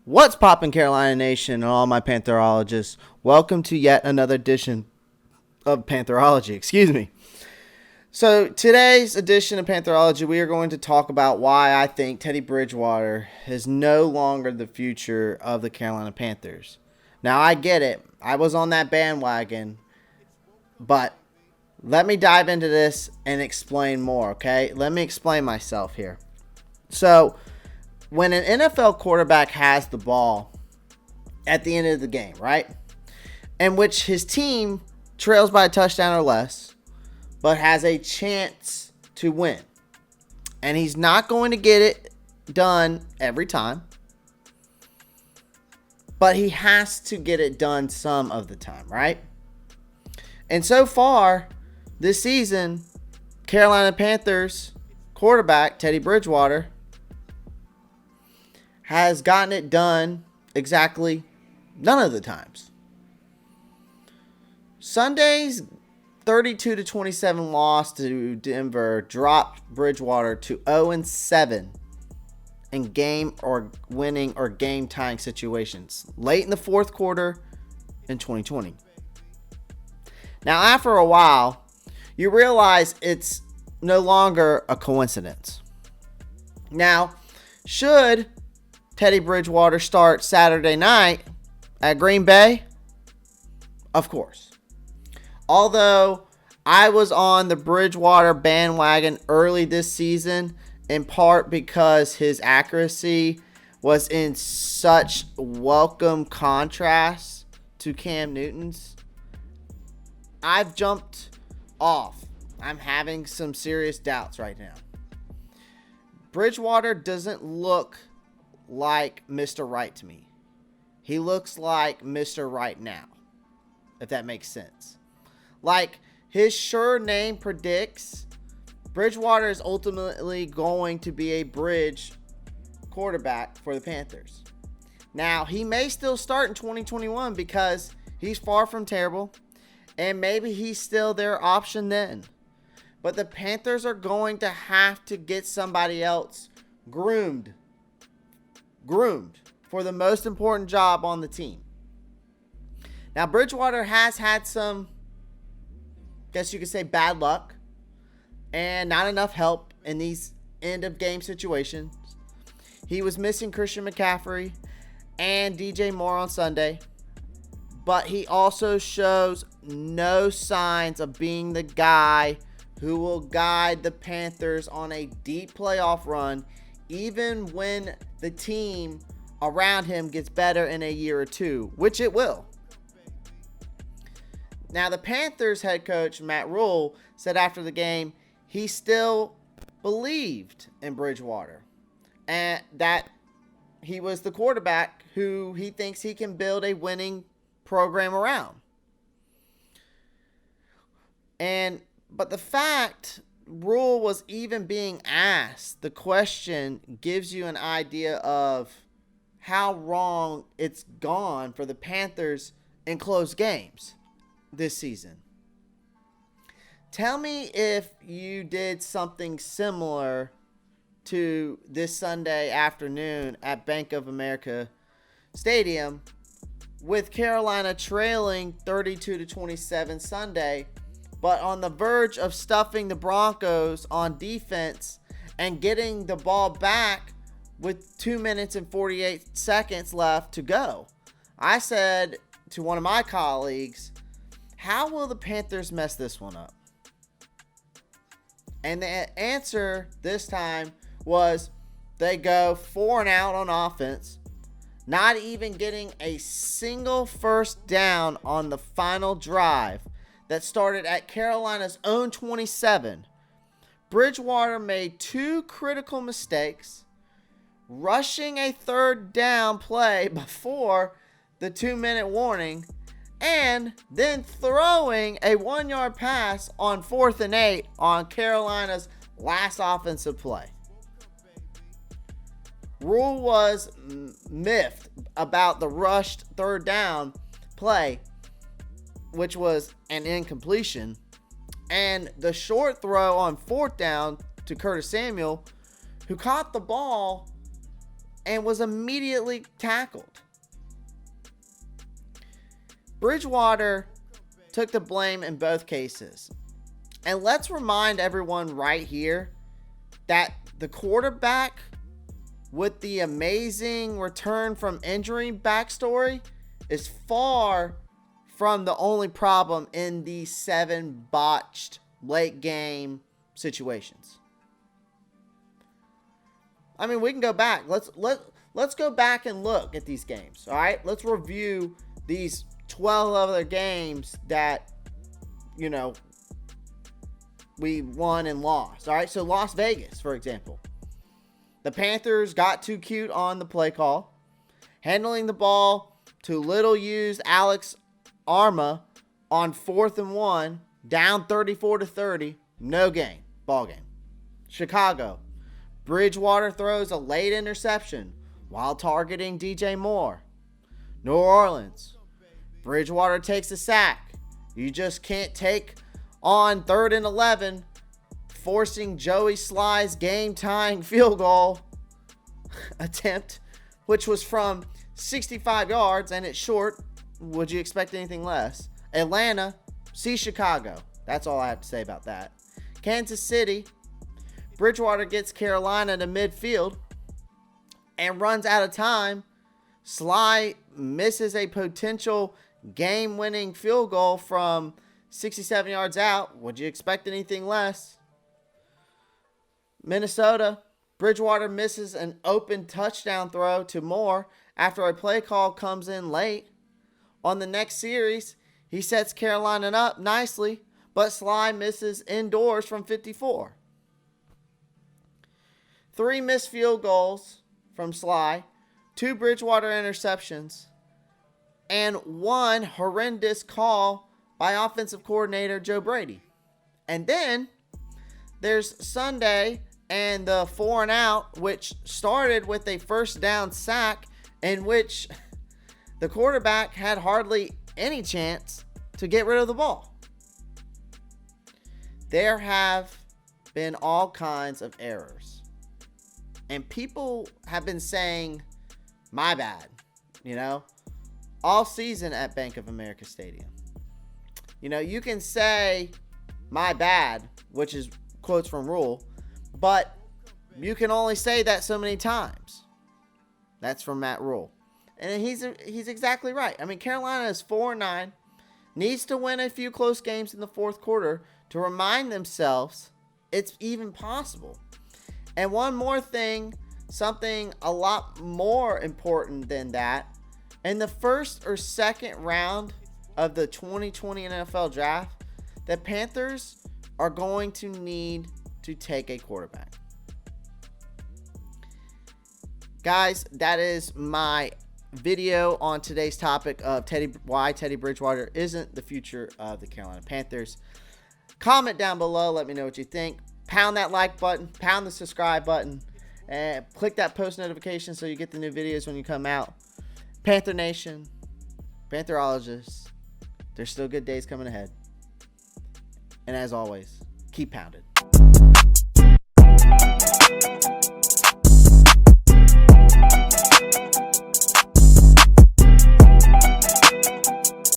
What's poppin', Carolina Nation and all my Pantherologists? Welcome to yet another edition of Pantherology. Excuse me. So today's edition of Pantherology, we are going to talk about why I think Teddy Bridgewater is no longer the future of the Carolina Panthers. Now, I get it. I was on that bandwagon, but let me dive into this and explain more, okay? Let me explain myself here. So, when an NFL quarterback has the ball at the end of the game, right, in which his team trails by a touchdown or less, but has a chance to win, and he's not going to get it done every time, but he has to get it done some of the time, right? And so far this season, Carolina Panthers quarterback Teddy Bridgewater has gotten it done exactly none of the times. Sunday's 32-27 loss to Denver dropped Bridgewater to 0-7 in game or winning or game tying situations late in the fourth quarter in 2020. Now, after a while, you realize it's no longer a coincidence. Now, should Teddy Bridgewater start Saturday night at Green Bay? Of course. Although I was on the Bridgewater bandwagon early this season, in part because his accuracy was in such welcome contrast to Cam Newton's, I've jumped off. I'm having some serious doubts right now. Bridgewater doesn't look like Mr. Right to me. He looks like Mr. Right now, if that makes sense. Like his sure name predicts, Bridgewater is ultimately going to be a bridge quarterback for the Panthers. Now, he may still start in 2021 because he's far from terrible, and maybe he's still their option then. But the Panthers are going to have to get somebody else groomed for the most important job on the team. Now, Bridgewater has had some, guess you could say, bad luck and not enough help in these end of game situations. He was missing Christian McCaffrey and DJ Moore on Sunday, but he also shows no signs of being the guy who will guide the Panthers on a deep playoff run, even when the team around him gets better in a year or two, which it will. Now, the Panthers head coach, Matt Rule, said after the game he still believed in Bridgewater and that he was the quarterback who he thinks he can build a winning program around. But the fact Rule was even being asked the question gives you an idea of how wrong it's gone for the Panthers in close games this season. Tell me if you did something similar to this Sunday afternoon at Bank of America Stadium with Carolina trailing 32-27 Sunday, but on the verge of stuffing the Broncos on defense and getting the ball back with 2 minutes and 48 seconds left to go. I said to one of my colleagues, how will the Panthers mess this one up? And the answer this time was they go 4 and out on offense, not even getting a single first down on the final drive that started at Carolina's own 27. Bridgewater made 2 critical mistakes, rushing a third down play before the 2-minute warning, and then throwing a 1-yard pass on 4th and 8 on Carolina's last offensive play. Rule was miffed about the rushed third down play, which was an incompletion, and the short throw on 4th down to Curtis Samuel, who caught the ball and was immediately tackled. Bridgewater took the blame in both cases. And let's remind everyone right here that the quarterback with the amazing return from injury backstory is far from the only problem in these 7 botched late game situations. I mean, we can go back. Let's go back and look at these games. All right, let's review these 12 other games that, you know, we won and lost. All right, so Las Vegas, for example. The Panthers got too cute on the play call, handling the ball to little used Alex Arma on 4th and 1, down 34-30, no game, ball game. Chicago, Bridgewater throws a late interception while targeting DJ Moore. New Orleans, Bridgewater takes a sack. You just can't take on 3rd and 11, forcing Joey Sly's game-tying field goal attempt, which was from 65 yards and it's short. Would you expect anything less? Atlanta, see Chicago. That's all I have to say about that. Kansas City, Bridgewater gets Carolina to midfield and runs out of time. Sly misses a potential game-winning field goal from 67 yards out. Would you expect anything less? Minnesota, Bridgewater misses an open touchdown throw to Moore after a play call comes in late. On the next series, he sets Carolina up nicely, but Sly misses indoors from 54. 3 missed field goals from Sly, 2 Bridgewater interceptions, and 1 horrendous call by offensive coordinator Joe Brady. And then there's Sunday and the 4 and out, which started with a first down sack in which the quarterback had hardly any chance to get rid of the ball. There have been all kinds of errors. And people have been saying, my bad, all season at Bank of America Stadium. You can say, my bad, which is quotes from Rule, but you can only say that so many times. That's from Matt Rule. And he's exactly right. I mean, Carolina is 4-9, needs to win a few close games in the fourth quarter to remind themselves it's even possible. And one more thing, something a lot more important than that. In the first or second round of the 2020 NFL Draft, the Panthers are going to need to take a quarterback. Guys, that is my video on today's topic of why Teddy Bridgewater isn't the future of the Carolina Panthers. Comment down below. Let me know what you think. Pound that like button. Pound the subscribe button. And click that post notification so you get the new videos when you come out. Panther Nation, Pantherologists, there's still good days coming ahead. And as always, keep pounding.